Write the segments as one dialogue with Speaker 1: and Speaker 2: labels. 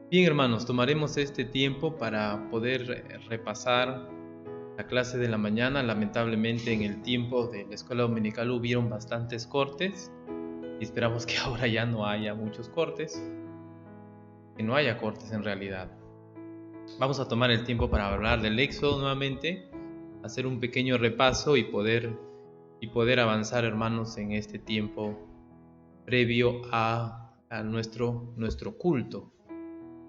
Speaker 1: Bien, hermanos, tomaremos este tiempo para poder repasar la clase de la mañana. Lamentablemente, en el tiempo de la escuela dominical hubieron bastantes cortes y esperamos que ahora ya no haya muchos cortes, que no haya cortes en realidad. Vamos a tomar el tiempo para hablar del Éxodo nuevamente, hacer un pequeño repaso y poder avanzar, hermanos, en este tiempo previo a nuestro culto.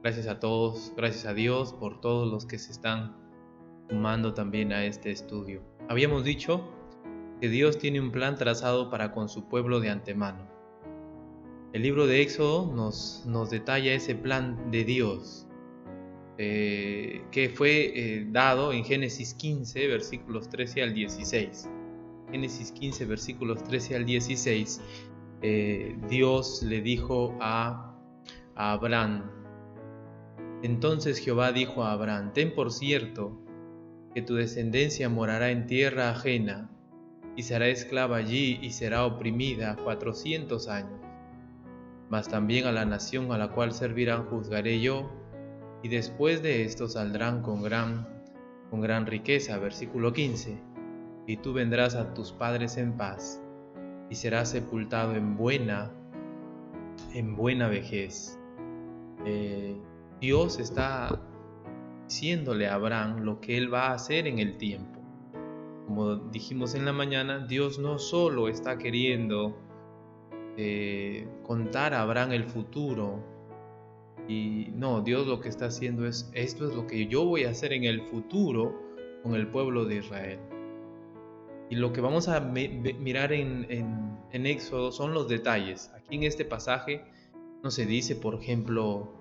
Speaker 1: Gracias a todos, gracias a Dios por todos los que se están sumando también a este estudio. Habíamos dicho que Dios tiene un plan trazado para con su pueblo de antemano. El libro de Éxodo nos detalla ese plan de Dios que fue dado en Génesis 15, versículos 13 al 16. Génesis 15, versículos 13 al 16, Dios le dijo a Abraham: Entonces Jehová dijo a Abraham: Ten por cierto que tu descendencia morará en tierra ajena, y será esclava allí y será oprimida 400 años. Mas también a la nación a la cual servirán juzgaré yo, y después de esto saldrán con gran riqueza. Versículo 15. Y tú vendrás a tus padres en paz, y serás sepultado en buena vejez. Dios está diciéndole a Abraham lo que él va a hacer en el tiempo. Como dijimos en la mañana, Dios no solo está queriendo contar a Abraham el futuro, y no, Dios lo que está haciendo es: esto es lo que yo voy a hacer en el futuro con el pueblo de Israel. Y lo que vamos a mirar en Éxodo son los detalles. Aquí en este pasaje no se dice, por ejemplo,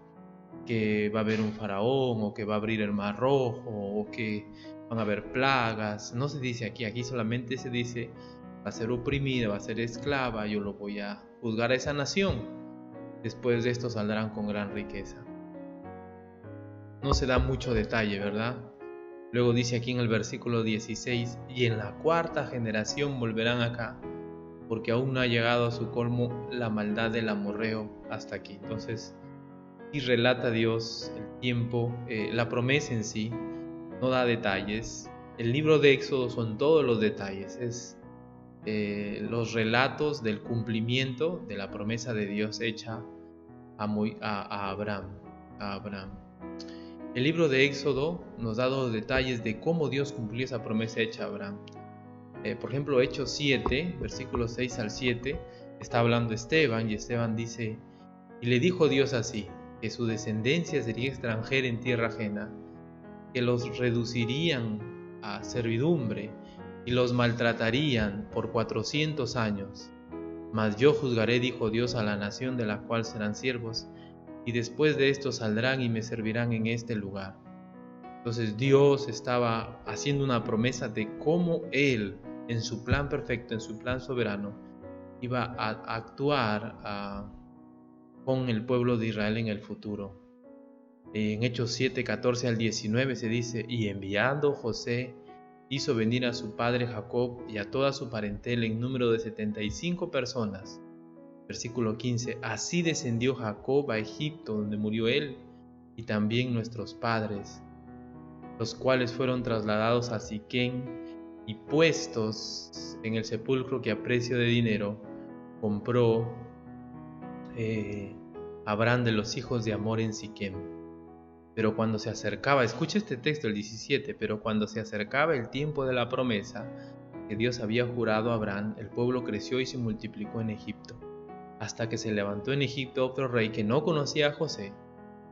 Speaker 1: que va a haber un faraón, o que va a abrir el mar rojo, o que van a haber plagas. No se dice aquí solamente se dice: va a ser oprimida, va a ser esclava, yo lo voy a juzgar a esa nación, después de esto saldrán con gran riqueza. No se da mucho detalle, ¿verdad? Luego dice aquí en el versículo 16: y en la cuarta generación volverán acá, porque aún no ha llegado a su colmo la maldad del amorreo hasta aquí. Entonces, y relata Dios el tiempo, la promesa en sí, no da detalles. El libro de Éxodo son todos los detalles, es los relatos del cumplimiento de la promesa de Dios hecha a Abraham. El libro de Éxodo nos da los detalles de cómo Dios cumplió esa promesa hecha a Abraham. Por ejemplo, Hechos 7, versículos 6 al 7, está hablando Esteban, y Esteban dice: y le dijo Dios así, que su descendencia sería extranjera en tierra ajena, que los reducirían a servidumbre y los maltratarían por 400 años. Mas yo juzgaré, dijo Dios, a la nación de la cual serán siervos, y después de esto saldrán y me servirán en este lugar. Entonces Dios estaba haciendo una promesa de cómo Él, en su plan perfecto, en su plan soberano, iba a actuar con el pueblo de Israel en el futuro. En Hechos 7, 14 al 19 se dice: y enviando José, hizo venir a su padre Jacob y a toda su parentela en número de 75 personas. Versículo 15: así descendió Jacob a Egipto, donde murió él, y también nuestros padres, los cuales fueron trasladados a Siquem y puestos en el sepulcro que a precio de dinero compró Abraham de los hijos de Amor en Siquem. Pero cuando se acercaba, escucha este texto, el 17, pero cuando se acercaba el tiempo de la promesa que Dios había jurado a Abraham, el pueblo creció y se multiplicó en Egipto, hasta que se levantó en Egipto otro rey que no conocía a José,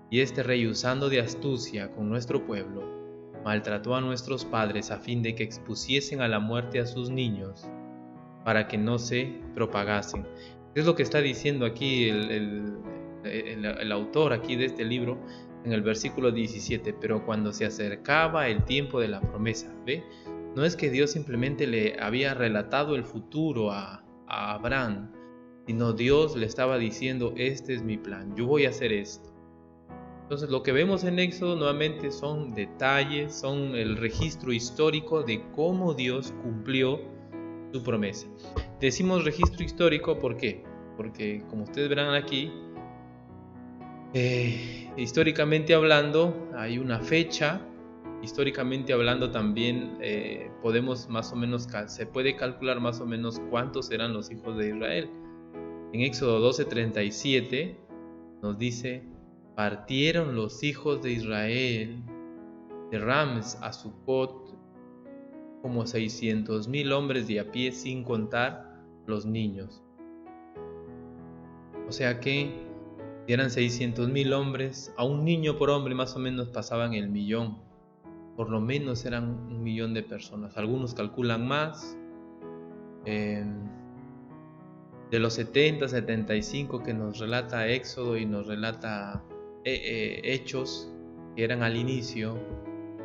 Speaker 1: y este rey, usando de astucia con nuestro pueblo, maltrató a nuestros padres a fin de que expusiesen a la muerte a sus niños, para que no se propagasen. Es lo que está diciendo aquí el autor aquí de este libro en el versículo 17. Pero cuando se acercaba el tiempo de la promesa, ¿ve? No es que Dios simplemente le había relatado el futuro a Abraham, sino Dios le estaba diciendo: este es mi plan, yo voy a hacer esto. Entonces lo que vemos en Éxodo nuevamente son detalles, son el registro histórico de cómo Dios cumplió su promesa. Decimos registro histórico, ¿por qué? Porque, como ustedes verán aquí, Históricamente hablando, hay una fecha. Históricamente hablando también podemos más o menos, se puede calcular más o menos cuántos eran los hijos de Israel. En Éxodo 12:37 nos dice: partieron los hijos de Israel de Rams a Sucot como 600,000 hombres de a pie, sin contar los niños. O sea que si eran 600,000 hombres, a un niño por hombre más o menos pasaban el millón. Por lo menos eran 1,000,000 de personas. Algunos calculan más. De los 70, 75 que nos relata Éxodo y nos relata Hechos, que eran al inicio,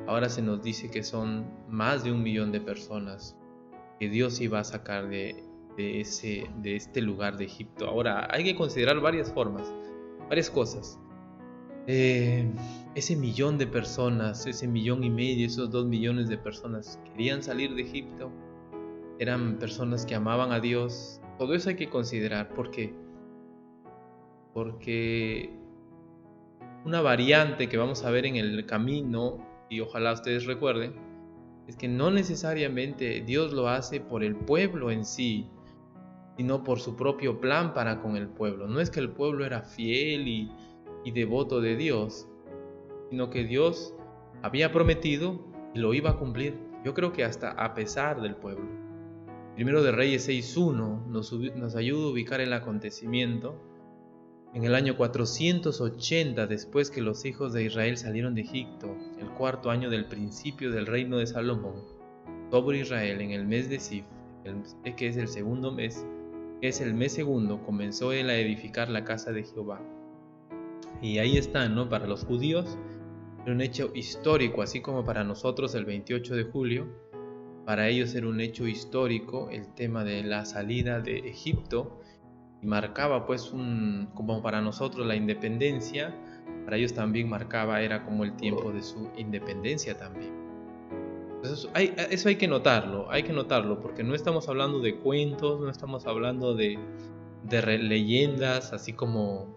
Speaker 1: ahora se nos dice que son más de 1,000,000 de personas que Dios iba a sacar de este lugar de Egipto. Ahora hay que considerar varias formas, varias cosas. Ese 1,000,000 de personas, ese 1,500,000, esos 2,000,000 de personas querían salir de Egipto, eran personas que amaban a Dios. Todo eso hay que considerar. ¿Por qué? Porque una variante que vamos a ver en el camino, y ojalá ustedes recuerden, es que no necesariamente Dios lo hace por el pueblo en sí, sino por su propio plan para con el pueblo. No es que el pueblo era fiel y devoto de Dios, sino que Dios había prometido y lo iba a cumplir. Yo creo que hasta a pesar del pueblo. Primero de Reyes 6:1 nos ayuda a ubicar el acontecimiento. En el año 480 después que los hijos de Israel salieron de Egipto, el cuarto año del principio del reino de Salomón, sobre Israel, en el mes de Sif, que es el segundo mes, que es el mes segundo, comenzó él a edificar la casa de Jehová. Y ahí está, ¿no? Para los judíos era un hecho histórico, así como para nosotros el 28 de julio. Para ellos era un hecho histórico el tema de la salida de Egipto, y marcaba pues como para nosotros la independencia, para ellos también marcaba, era como el tiempo de su independencia también. Entonces eso hay que notarlo, porque no estamos hablando de cuentos, no estamos hablando de leyendas, así como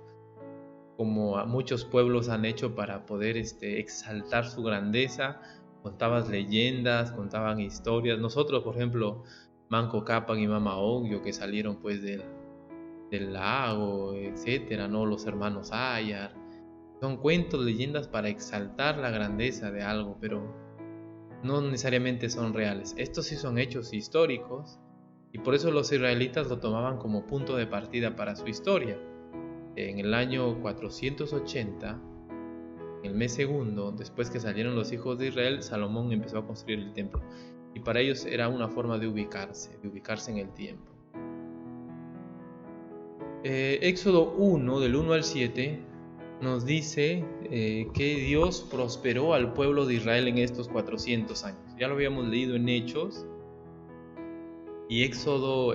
Speaker 1: a muchos pueblos han hecho para poder exaltar su grandeza. Contaban leyendas, contaban historias. Nosotros, por ejemplo, Manco Cápac y Mama Ocllo, que salieron pues del lago, etcétera, ¿no? Los hermanos Ayar. Son cuentos, leyendas para exaltar la grandeza de algo, pero no necesariamente son reales. Estos sí son hechos históricos, y por eso los israelitas lo tomaban como punto de partida para su historia. En el año 480, en el mes segundo, después que salieron los hijos de Israel, Salomón empezó a construir el templo. Y para ellos era una forma de ubicarse en el tiempo. Éxodo 1, del 1 al 7, nos dice que Dios prosperó al pueblo de Israel en estos 400 años. Ya lo habíamos leído en Hechos. Y Éxodo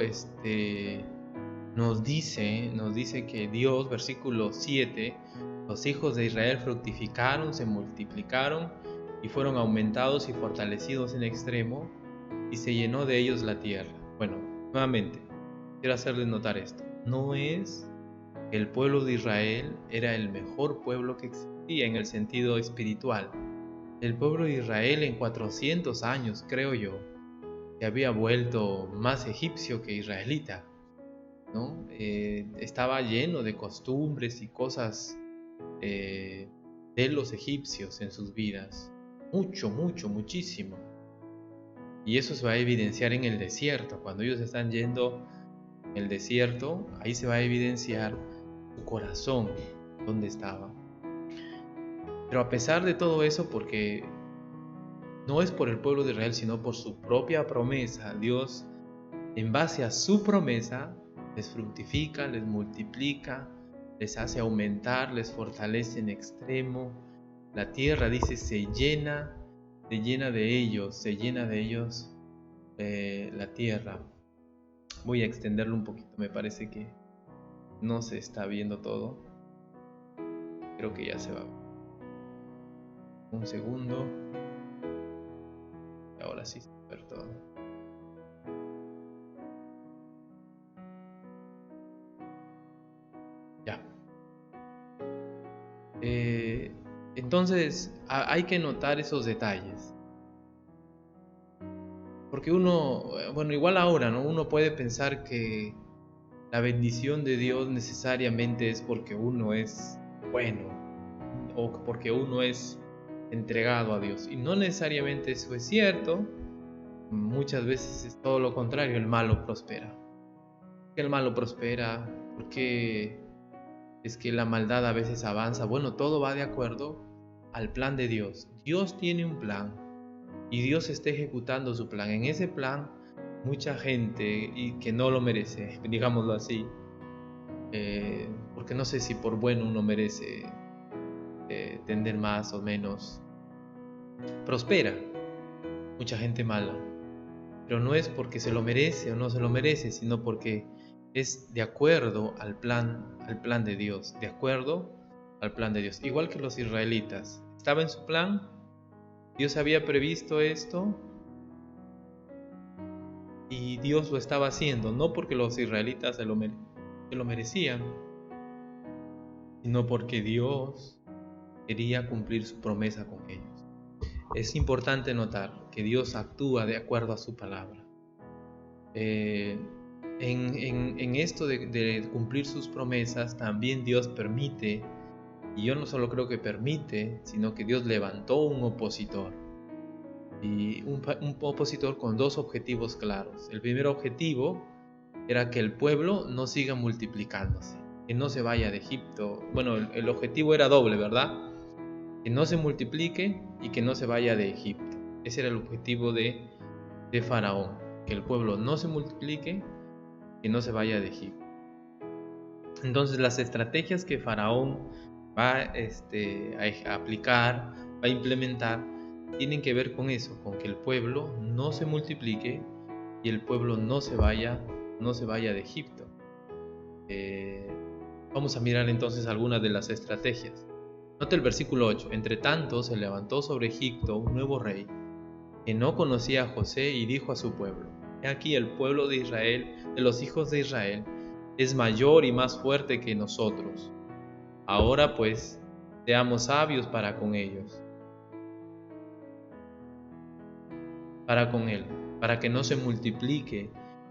Speaker 1: nos dice que Dios, versículo 7, los hijos de Israel fructificaron, se multiplicaron y fueron aumentados y fortalecidos en extremo, y se llenó de ellos la tierra. Bueno, nuevamente, quiero hacerles notar esto. No es que el pueblo de Israel era el mejor pueblo que existía en el sentido espiritual. El pueblo de Israel en 400 años, creo yo, se había vuelto más egipcio que israelita, ¿no? Estaba lleno de costumbres y cosas de los egipcios en sus vidas. Muchísimo. Y eso se va a evidenciar en el desierto. Cuando ellos están yendo en el desierto, ahí se va a evidenciar su corazón, donde estaba. Pero a pesar de todo eso, porque no es por el pueblo de Israel, sino por su propia promesa, Dios, en base a su promesa, les fructifica, les multiplica, les hace aumentar, les fortalece en extremo. La tierra, dice, se llena de ellos la tierra. Voy a extenderlo un poquito, me parece que no se está viendo todo. Creo que ya se va a ver. Un segundo. Ahora sí se va a ver todo. Ya. Eh, entonces hay que notar esos detalles. Porque uno, bueno, igual ahora, ¿no? Uno puede pensar que la bendición de Dios necesariamente es porque uno es bueno o porque uno es entregado a Dios. Y no necesariamente eso es cierto. Muchas veces es todo lo contrario, el malo prospera. ¿Por qué el malo prospera? Porque es que la maldad a veces avanza. Bueno, todo va de acuerdo al plan de Dios. Dios tiene un plan y Dios está ejecutando su plan. En ese plan, mucha gente y que no lo merece, digámoslo así, porque no sé si por bueno uno merece tener más o menos, prospera. Mucha gente mala, pero no es porque se lo merece o no se lo merece, sino porque es de acuerdo al plan de Dios, de acuerdo al plan de Dios. Igual que los israelitas, estaba en su plan, Dios había previsto esto y Dios lo estaba haciendo, no porque los israelitas se lo merecían, sino porque Dios quería cumplir su promesa con ellos. Es importante notar que Dios actúa de acuerdo a su palabra. En esto de cumplir sus promesas, también Dios permite, y yo no solo creo que permite, sino que Dios levantó un opositor. Y un opositor con dos objetivos claros. El primer objetivo era que el pueblo no siga multiplicándose, que no se vaya de Egipto. Bueno, el objetivo era doble, ¿verdad? Que no se multiplique y que no se vaya de Egipto. Ese era el objetivo de Faraón, que el pueblo no se multiplique, que no se vaya de Egipto. Entonces las estrategias que Faraón va a aplicar, va a implementar, tienen que ver con eso, con que el pueblo no se multiplique y el pueblo no se vaya de Egipto. Vamos a mirar entonces algunas de las estrategias. Nota el versículo 8. Entre tanto se levantó sobre Egipto un nuevo rey que no conocía a José y dijo a su pueblo: He aquí el pueblo de Israel, de los hijos de Israel, es mayor y más fuerte que nosotros. Ahora pues, seamos sabios para con ellos, para con él, para que no se multiplique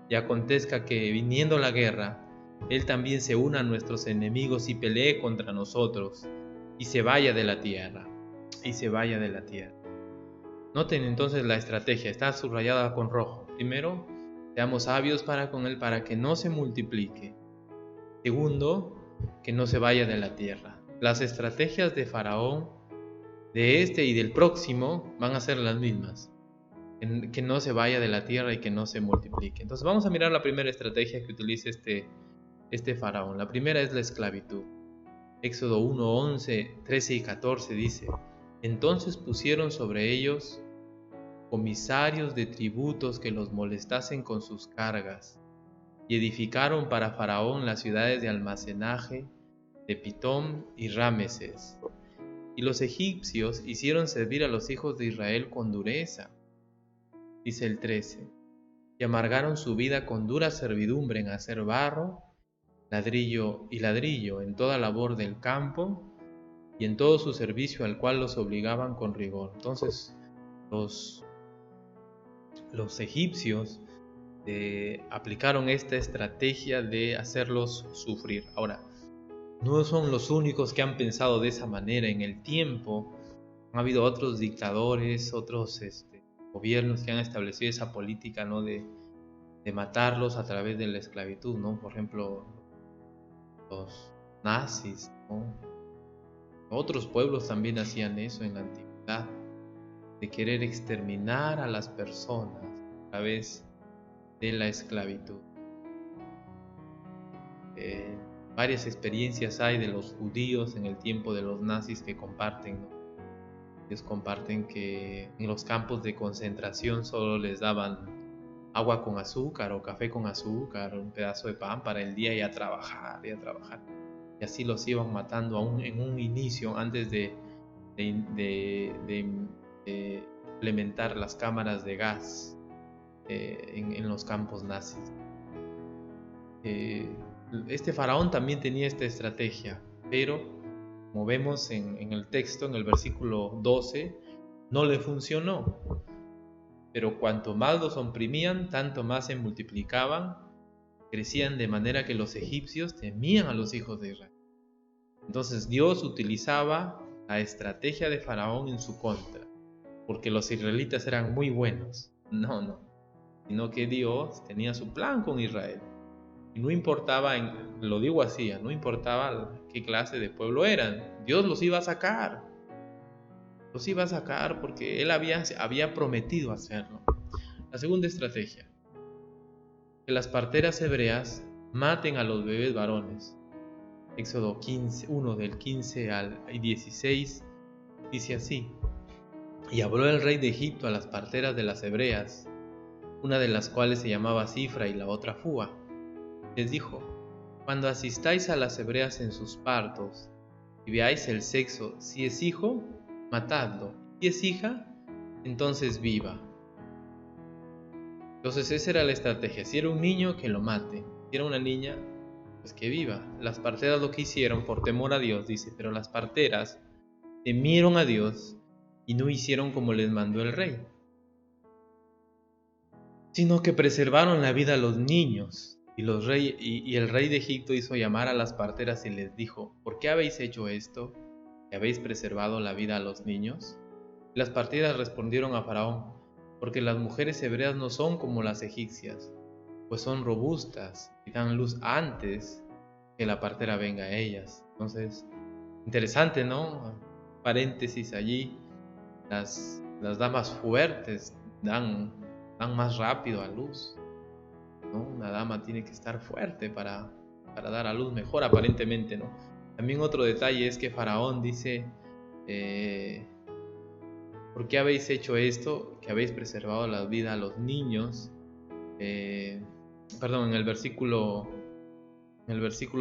Speaker 1: y acontezca que, viniendo la guerra, él también se una a nuestros enemigos y pelee contra nosotros y se vaya de la tierra. Noten entonces la estrategia, está subrayada con rojo. Primero, seamos sabios para con él para que no se multiplique. Segundo, que no se vaya de la tierra. Las estrategias de Faraón, de este y del próximo, van a ser las mismas. Que no se vaya de la tierra y que no se multiplique. Entonces vamos a mirar la primera estrategia que utiliza este Faraón. La primera es la esclavitud. Éxodo 1, 11, 13 y 14 dice: Entonces pusieron sobre ellos comisarios de tributos que los molestasen con sus cargas, y edificaron para Faraón las ciudades de almacenaje de Pitón y Rameses. Y los egipcios hicieron servir a los hijos de Israel con dureza, dice el 13, y amargaron su vida con dura servidumbre en hacer barro, ladrillo y ladrillo en toda labor del campo y en todo su servicio al cual los obligaban con rigor. Entonces los egipcios aplicaron esta estrategia de hacerlos sufrir. Ahora, no son los únicos que han pensado de esa manera. En el tiempo ha habido otros dictadores, otros gobiernos que han establecido esa política, ¿no? de matarlos a través de la esclavitud, ¿no? Por ejemplo, los nazis, ¿no? Otros pueblos también hacían eso en la antigüedad, de querer exterminar a las personas a través de la esclavitud. Varias experiencias hay de los judíos en el tiempo de los nazis que comparten, ¿no? Ellos comparten que en los campos de concentración solo les daban agua con azúcar o café con azúcar, un pedazo de pan para el día y a trabajar, Y así los iban matando en un inicio, antes de implementar las cámaras de gas en los campos nazis. Este faraón también tenía esta estrategia, pero como vemos en el texto, en el versículo 12, no le funcionó. Pero cuanto más los oprimían, tanto más se multiplicaban, crecían de manera que los egipcios temían a los hijos de Israel. Entonces Dios utilizaba la estrategia de Faraón en su contra, porque los israelitas eran muy buenos. No, sino que Dios tenía su plan con Israel. Y no importaba, lo digo así, no importaba qué clase de pueblo eran, Dios los iba a sacar. Los iba a sacar porque Él había prometido hacerlo. La segunda estrategia, que las parteras hebreas maten a los bebés varones. Éxodo 1 del 15 al 16 dice así: y habló el rey de Egipto a las parteras de las hebreas, una de las cuales se llamaba Cifra y la otra Fúa. Les dijo: cuando asistáis a las hebreas en sus partos y veáis el sexo, si es hijo, matadlo, si es hija, entonces viva. Entonces esa era la estrategia: si era un niño, que lo mate; si era una niña, pues que viva. Las parteras lo que hicieron por temor a Dios, dice, pero las parteras temieron a Dios y no hicieron como les mandó el rey, sino que preservaron la vida a los niños. Y el rey de Egipto hizo llamar a las parteras y les dijo: ¿por qué habéis hecho esto, que habéis preservado la vida a los niños? Y las parteras respondieron a Faraón: porque las mujeres hebreas no son como las egipcias, pues son robustas y dan luz antes que la partera venga a ellas. Entonces, interesante, ¿no? Paréntesis allí, las damas fuertes dan más rápido a luz, ¿no? Una dama tiene que estar fuerte para dar a luz mejor, aparentemente, ¿no? También otro detalle es que Faraón dice: ¿por qué habéis hecho esto, que habéis preservado la vida a los niños? En el versículo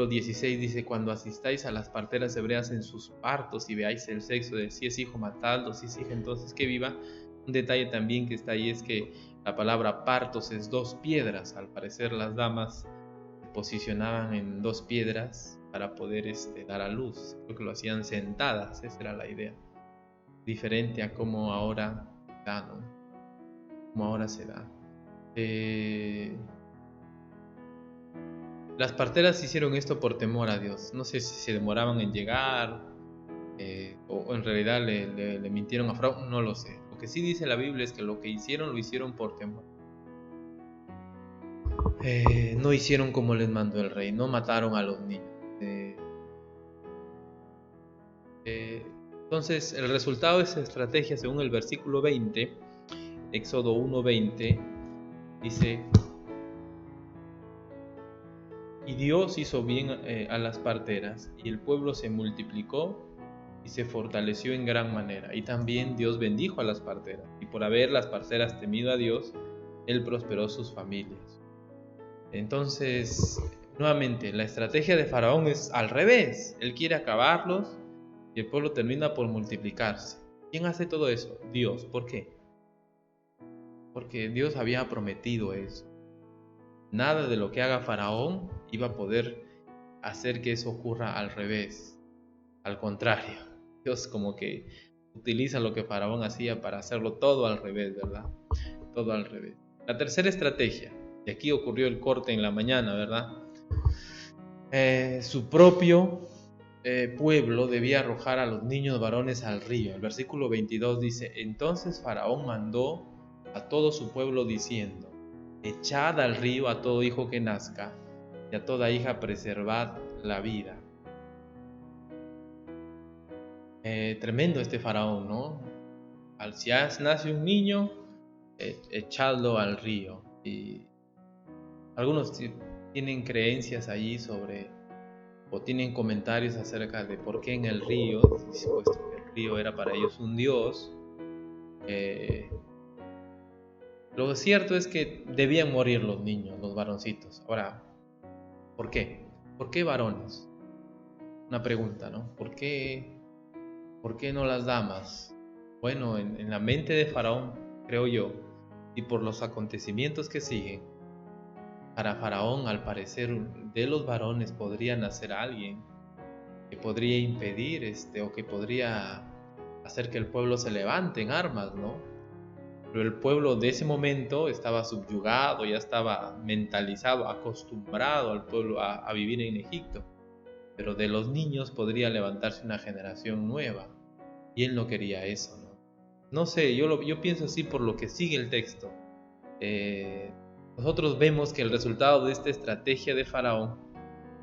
Speaker 1: 16 dice: cuando asistáis a las parteras hebreas en sus partos y veáis el sexo, de si es hijo, matadlo, si es hija, entonces que viva. Un detalle también que está ahí es que la palabra partos es 2 piedras. Al parecer las damas se posicionaban en 2 piedras para poder dar a luz. Creo que lo hacían sentadas, esa era la idea. Diferente a como ahora da, ¿no? Como ahora se da. Las parteras hicieron esto por temor a Dios. No sé si se demoraban en llegar, o en realidad le mintieron a Faraón, no lo sé. Lo que sí dice la Biblia es que lo que hicieron, lo hicieron por temor. No hicieron como les mandó el rey, no mataron a los niños. Entonces, el resultado de esa estrategia, según el versículo 20, Éxodo 1:20, dice: y Dios hizo bien a las parteras, y el pueblo se multiplicó y se fortaleció en gran manera. Y también Dios bendijo a las parteras, y por haber las parteras temido a Dios, Él prosperó sus familias. Entonces, nuevamente, la estrategia de Faraón es al revés. Él quiere acabarlos y el pueblo termina por multiplicarse. ¿Quién hace todo eso? Dios. ¿Por qué? Porque Dios había prometido eso. Nada de lo que haga Faraón iba a poder hacer que eso ocurra al revés. Al contrario, Dios como que utiliza lo que Faraón hacía para hacerlo todo al revés, ¿verdad? Todo al revés. La tercera estrategia, y aquí ocurrió el corte en la mañana, ¿verdad? Su propio pueblo debía arrojar a los niños varones al río. El versículo 22 dice: entonces Faraón mandó a todo su pueblo diciendo: echad al río a todo hijo que nazca, y a toda hija preservad la vida. Tremendo este Faraón, ¿no? Si nace un niño, echadlo al río. Y algunos tienen creencias allí o tienen comentarios acerca de por qué en el río, puesto que el río era para ellos un dios. Lo cierto es que debían morir los niños, los varoncitos. Ahora, ¿por qué? ¿Por qué varones? Una pregunta, ¿no? ¿Por qué no las damas? Bueno, en la mente de Faraón, creo yo, y por los acontecimientos que siguen, para Faraón, al parecer, de los varones podría nacer alguien que podría impedir o que podría hacer que el pueblo se levante en armas, ¿no? Pero el pueblo de ese momento estaba subyugado, ya estaba mentalizado, acostumbrado al pueblo a vivir en Egipto. Pero de los niños podría levantarse una generación nueva. Y él no quería eso, ¿no? No sé, yo pienso así por lo que sigue el texto. Nosotros vemos que el resultado de esta estrategia de Faraón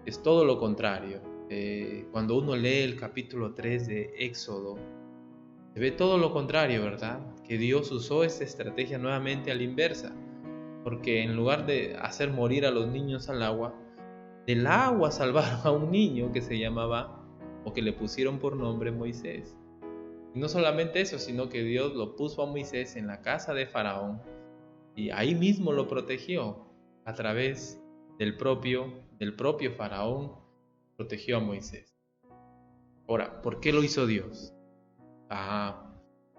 Speaker 1: es todo lo contrario. Cuando uno lee el capítulo 3 de Éxodo, se ve todo lo contrario, ¿verdad? Que Dios usó esta estrategia nuevamente a la inversa, porque en lugar de hacer morir a los niños al agua, del agua salvaron a un niño que se llamaba, o que le pusieron por nombre, Moisés. Y no solamente eso, sino que Dios lo puso a Moisés en la casa de Faraón y ahí mismo lo protegió a través del propio Faraón, protegió a Moisés. Ahora, ¿por qué lo hizo Dios?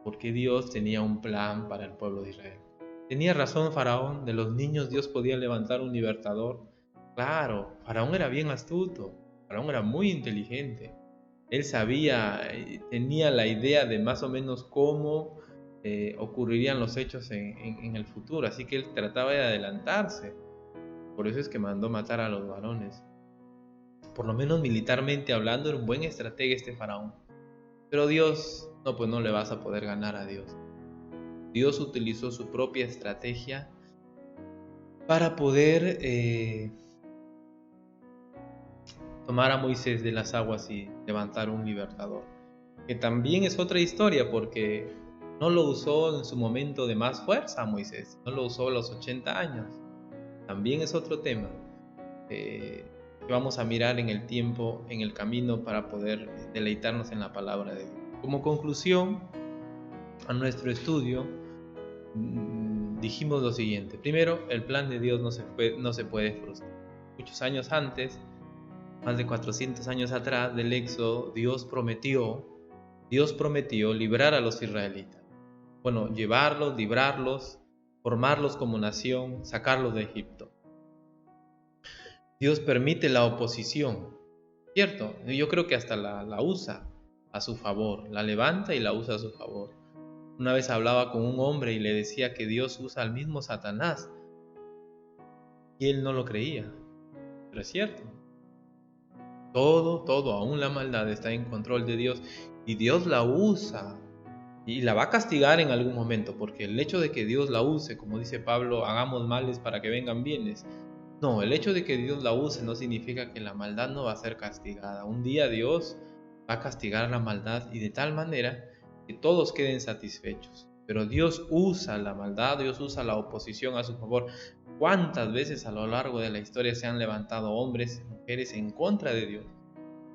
Speaker 1: Porque Dios tenía un plan para el pueblo de Israel. Tenía razón Faraón, de los niños Dios podía levantar un libertador. Claro, Faraón era bien astuto, Faraón era muy inteligente. Él sabía, tenía la idea de más o menos cómo ocurrirían los hechos en el futuro, así que él trataba de adelantarse. Por eso es que mandó matar a los varones. Por lo menos militarmente hablando, era un buen estratega este Faraón. Pero Dios, no, pues no le vas a poder ganar a Dios. Dios utilizó su propia estrategia para poder tomar a Moisés de las aguas y levantar un libertador. Que también es otra historia, porque no lo usó en su momento de más fuerza a Moisés, no lo usó a los 80 años. También es otro tema que vamos a mirar en el tiempo, en el camino, para poder deleitarnos en la palabra de Dios. Como conclusión a nuestro estudio, dijimos lo siguiente. Primero, el plan de Dios no se puede frustrar. Muchos años antes, más de 400 años atrás del Éxodo, Dios prometió librar a los israelitas. Bueno, llevarlos, librarlos, formarlos como nación, sacarlos de Egipto. Dios permite la oposición, ¿cierto? Yo creo que hasta la usa a su favor, la levanta y la usa a su favor. Una vez hablaba con un hombre y le decía que Dios usa al mismo Satanás y él no lo creía, pero es cierto. Todo, aún la maldad está en control de Dios y Dios la usa y la va a castigar en algún momento, porque el hecho de que Dios la use, como dice Pablo, hagamos males para que vengan bienes. No, el hecho de que Dios la use no significa que la maldad no va a ser castigada. Un día Dios va a castigar la maldad y de tal manera que todos queden satisfechos. Pero Dios usa la maldad, Dios usa la oposición a su favor. ¿Cuántas veces a lo largo de la historia se han levantado hombres y mujeres en contra de Dios?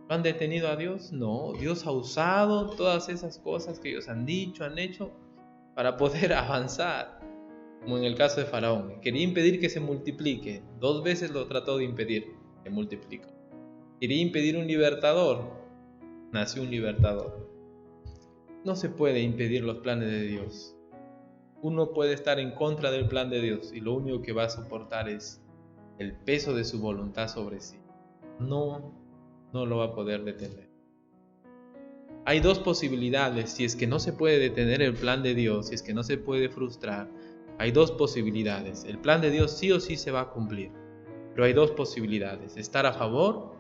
Speaker 1: ¿No han detenido a Dios? No, Dios ha usado todas esas cosas que ellos han dicho, han hecho, para poder avanzar. Como en el caso de Faraón, quería impedir que se multiplique, 2 veces lo trató de impedir, se multiplicó. Quería impedir un libertador, nació un libertador. No se puede impedir los planes de Dios. Uno puede estar en contra del plan de Dios y lo único que va a soportar es el peso de su voluntad sobre sí. No lo va a poder detener. Hay 2 posibilidades, si es que no se puede detener el plan de Dios, si es que no se puede frustrar, hay 2 posibilidades. El plan de Dios sí o sí se va a cumplir, pero hay 2 posibilidades, estar a favor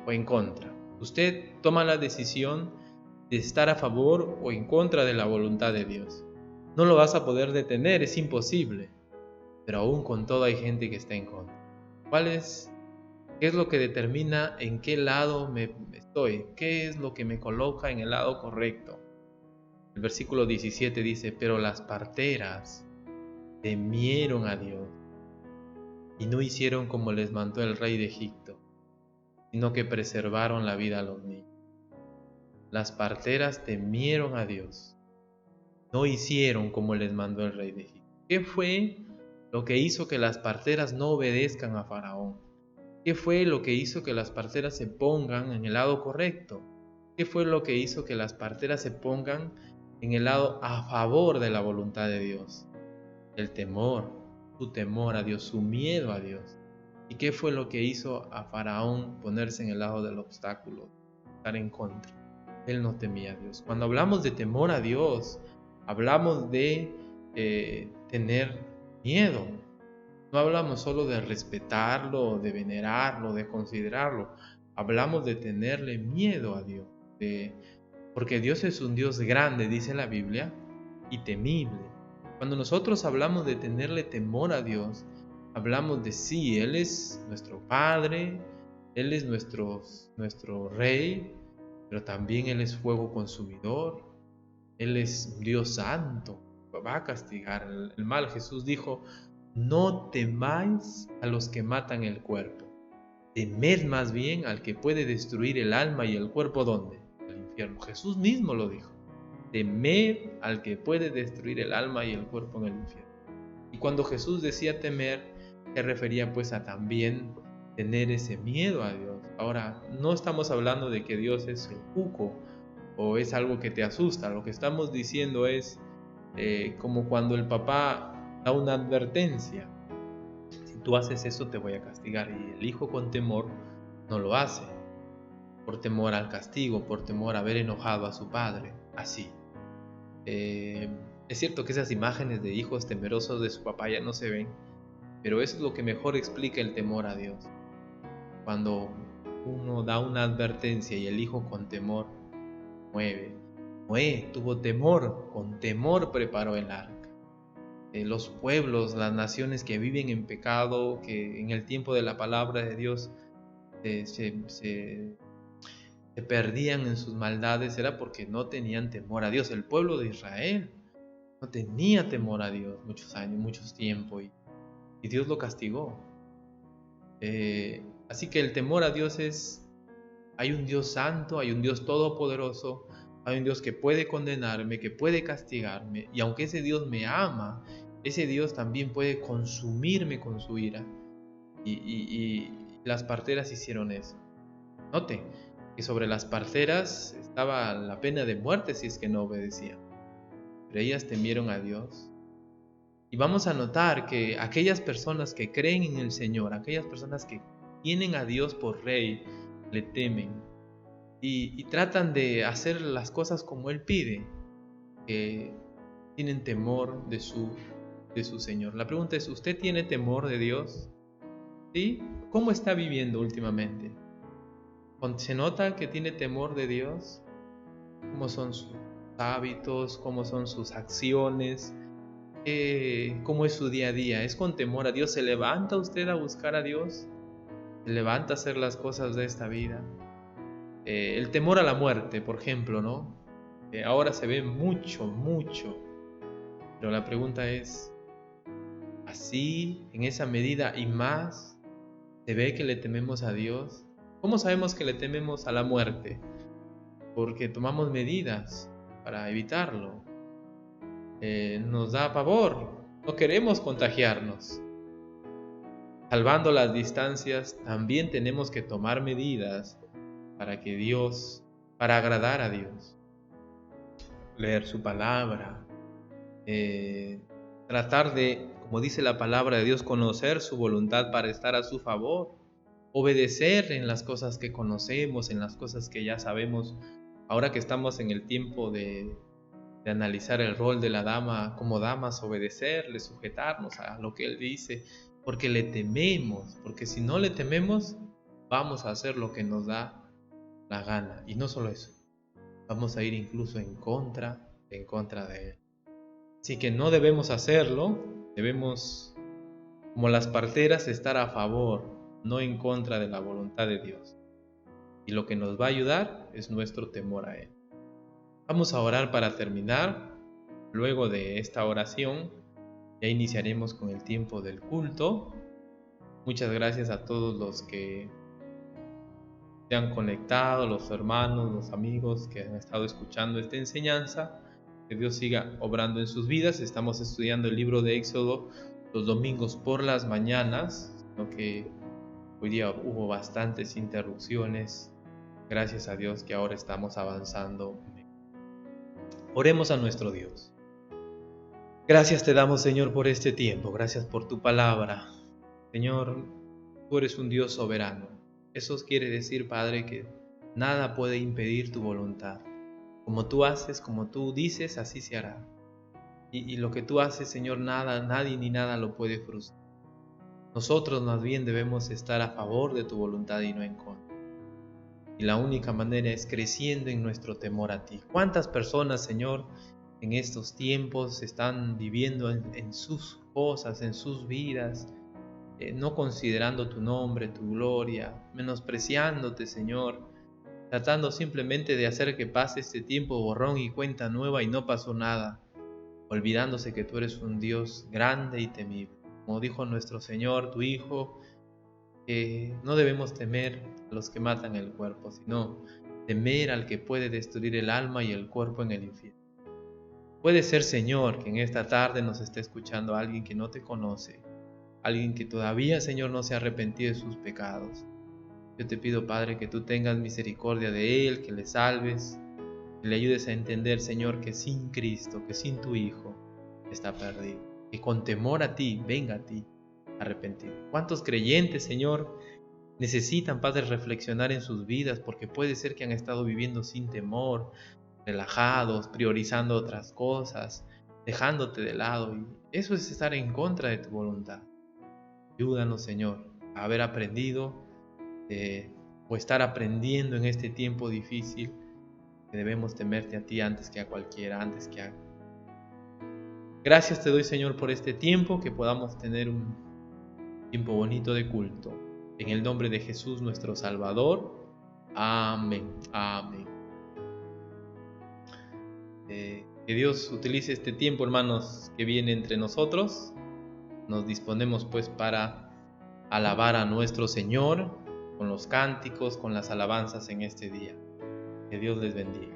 Speaker 1: o en contra. Usted toma la decisión de estar a favor o en contra de la voluntad de Dios. No lo vas a poder detener, es imposible, pero aún con todo hay gente que está en contra. ¿Qué es lo que determina en qué lado me estoy? ¿Qué es lo que me coloca en el lado correcto? El versículo 17 dice, pero las parteras temieron a Dios y no hicieron como les mandó el rey de Egipto, sino que preservaron la vida a los niños. Las parteras temieron a Dios, no hicieron como les mandó el rey de Egipto. ¿Qué fue lo que hizo que las parteras no obedezcan a Faraón? ¿Qué fue lo que hizo que las parteras se pongan en el lado correcto? ¿Qué fue lo que hizo que las parteras se pongan en el lado a favor de la voluntad de Dios? El temor, su temor a Dios, su miedo a Dios. ¿Y qué fue lo que hizo a Faraón ponerse en el lado del obstáculo? estar en contra. Él no temía a Dios. Cuando hablamos de temor a Dios, hablamos de tener miedo. No hablamos solo de respetarlo, de venerarlo, de considerarlo. Hablamos de tenerle miedo a Dios. Porque Dios es un Dios grande, dice la Biblia, y temible. Cuando nosotros hablamos de tenerle temor a Dios, hablamos de sí, Él es nuestro Padre, Él es nuestro Rey, pero también Él es fuego consumidor, Él es Dios santo, va a castigar el mal. Jesús dijo, no temáis a los que matan el cuerpo, temed más bien al que puede destruir el alma y el cuerpo, ¿dónde? En el infierno. Jesús mismo lo dijo, temed al que puede destruir el alma y el cuerpo en el infierno. Y cuando Jesús decía temer, se refería pues a también tener ese miedo a Dios. Ahora, no estamos hablando de que Dios es el cuco o es algo que te asusta. Lo que estamos diciendo es como cuando el papá da una advertencia. Si tú haces eso te voy a castigar. Y el hijo con temor no lo hace. Por temor al castigo, por temor a haber enojado a su padre. Así. Es cierto que esas imágenes de hijos temerosos de su papá ya no se ven, pero eso es lo que mejor explica el temor a Dios. Cuando uno da una advertencia y el hijo con temor mueve. Noé tuvo temor, con temor preparó el arca. Los pueblos, las naciones que viven en pecado, que en el tiempo de la palabra de Dios se perdían en sus maldades, era porque no tenían temor a Dios. El pueblo de Israel no tenía temor a Dios muchos años, muchos tiempos, y Dios lo castigó. Así que el temor a Dios hay un Dios santo, hay un Dios todopoderoso, hay un Dios que puede condenarme, que puede castigarme, y aunque ese Dios me ama, ese Dios también puede consumirme con su ira. Y las parteras hicieron eso. Note que sobre las parteras estaba la pena de muerte si es que no obedecían. Pero ellas temieron a Dios. Y vamos a notar que aquellas personas que creen en el Señor, aquellas personas que tienen a Dios por Rey, le temen y tratan de hacer las cosas como Él pide, que tienen temor de su Señor. La pregunta es, ¿usted tiene temor de Dios? ¿Sí? ¿Cómo está viviendo últimamente? ¿Se nota que tiene temor de Dios? ¿Cómo son sus hábitos? ¿Cómo son sus acciones? ¿Cómo es su día a día? ¿Es con temor a Dios? ¿Se levanta usted a buscar a Dios? ¿Se levanta a hacer las cosas de esta vida? El temor a la muerte, por ejemplo, ¿no? Ahora se ve mucho, pero la pregunta es, ¿así, en esa medida y más, se ve que le tememos a Dios? ¿Cómo sabemos que le tememos a la muerte? Porque tomamos medidas para evitarlo. Nos da pavor, no queremos contagiarnos. Salvando las distancias, también tenemos que tomar medidas para agradar a Dios. Leer su palabra, tratar de, como dice la palabra de Dios, conocer su voluntad para estar a su favor, obedecer en las cosas que conocemos, en las cosas que ya sabemos. Ahora que estamos en el tiempo de analizar el rol de la dama, como damas, obedecerle, sujetarnos a lo que Él dice, porque le tememos, porque si no le tememos, vamos a hacer lo que nos da la gana. Y no solo eso, vamos a ir incluso en contra de Él. Así que no debemos hacerlo, debemos, como las parteras, estar a favor, no en contra de la voluntad de Dios. Y lo que nos va a ayudar es nuestro temor a Él. Vamos a orar para terminar. Luego de esta oración, ya iniciaremos con el tiempo del culto. Muchas gracias a todos los que se han conectado, los hermanos, los amigos que han estado escuchando esta enseñanza. Que Dios siga obrando en sus vidas. Estamos estudiando el libro de Éxodo los domingos por las mañanas, sino que hoy día hubo bastantes interrupciones. Gracias a Dios que ahora estamos avanzando. Oremos a nuestro Dios. Gracias te damos, Señor, por este tiempo. Gracias por tu palabra. Señor, tú eres un Dios soberano. Eso quiere decir, Padre, que Nada puede impedir tu voluntad. Como tú haces, como tú dices, así se hará. Y lo que tú haces, Señor, nada, nadie ni nada lo puede frustrar. Nosotros más bien debemos estar a favor de tu voluntad y no en contra. Y la única manera es creciendo en nuestro temor a ti. ¿Cuántas personas, Señor, en estos tiempos están viviendo en sus cosas, en sus vidas, no considerando tu nombre, tu gloria, menospreciándote, Señor, tratando simplemente de hacer que pase este tiempo borrón y cuenta nueva y no pasó nada, olvidándose que tú eres un Dios grande y temible? Como dijo nuestro Señor, tu Hijo, que no debemos temer a los que matan el cuerpo, sino temer al que puede destruir el alma y el cuerpo en el infierno. Puede ser, Señor, que en esta tarde nos esté escuchando alguien que no te conoce, alguien que todavía, Señor, no se ha arrepentido de sus pecados. Yo te pido, Padre, que tú tengas misericordia de él, que le salves, que le ayudes a entender, Señor, que sin Cristo, que sin tu Hijo, está perdido. Que con temor a ti, venga a ti, arrepentido. ¿Cuántos creyentes, Señor, necesitan, Padre, reflexionar en sus vidas? Porque puede ser que han estado viviendo sin temor, relajados, priorizando otras cosas, dejándote de lado. Y eso es estar en contra de tu voluntad. Ayúdanos, Señor, a haber aprendido o estar aprendiendo en este tiempo difícil que debemos temerte a ti antes que a cualquiera, antes que a... Gracias te doy, Señor, por este tiempo, que podamos tener un tiempo bonito de culto. En el nombre de Jesús, nuestro Salvador. Amén. Amén. Que Dios utilice este tiempo, hermanos, que viene entre nosotros. Nos disponemos pues para alabar a nuestro Señor con los cánticos, con las alabanzas en este día. Que Dios les bendiga.